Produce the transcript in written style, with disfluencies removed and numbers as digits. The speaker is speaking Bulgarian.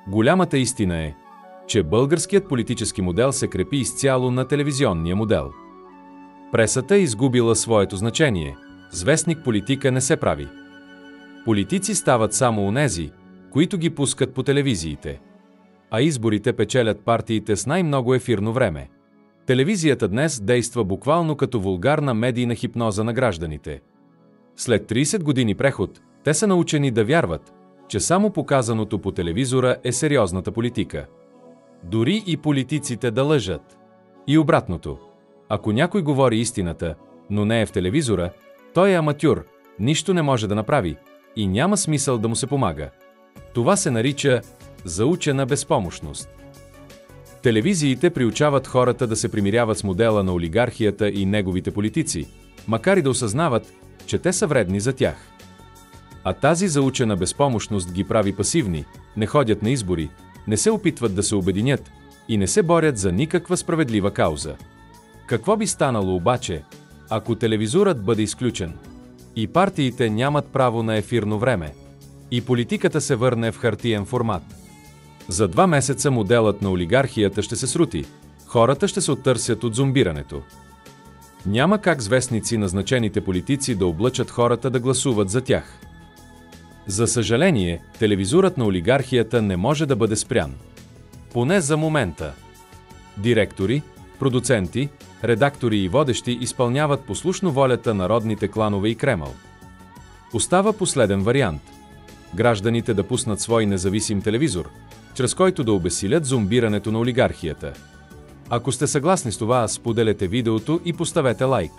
Голямата истина е, че българският политически модел се крепи изцяло на телевизионния модел. Пресата е изгубила своето значение. С вестник политика не се прави. Политици стават само онези, които ги пускат по телевизиите. А изборите печелят партиите с най-много ефирно време. Телевизията днес действа буквално като вулгарна медийна хипноза на гражданите. След 30 години преход, те са научени да вярват, че само показаното по телевизора е сериозната политика. Дори и политиците да лъжат. И обратното. Ако някой говори истината, но не е в телевизора, той е аматюр, нищо не може да направи и няма смисъл да му се помага. Това се нарича заучена безпомощност. Телевизиите приучават хората да се примиряват с модела на олигархията и неговите политици, макар и да осъзнават, че те са вредни за тях. А тази заучена безпомощност ги прави пасивни, не ходят на избори, не се опитват да се обединят и не се борят за никаква справедлива кауза. Какво би станало обаче, ако телевизорът бъде изключен? И партиите нямат право на ефирно време. И политиката се върне в хартиен формат. За 2 месеца моделът на олигархията ще се срути. Хората ще се оттърсят от зомбирането. Няма как с вестници назначените политици да облъчат хората да гласуват за тях. За съжаление, телевизорът на олигархията не може да бъде спрян. Поне за момента. Директори, продуценти, редактори и водещи изпълняват послушно волята на родните кланове и Кремъл. Остава последен вариант. Гражданите да пуснат свой независим телевизор, чрез който да обесилят зомбирането на олигархията. Ако сте съгласни с това, споделете видеото и поставете лайк.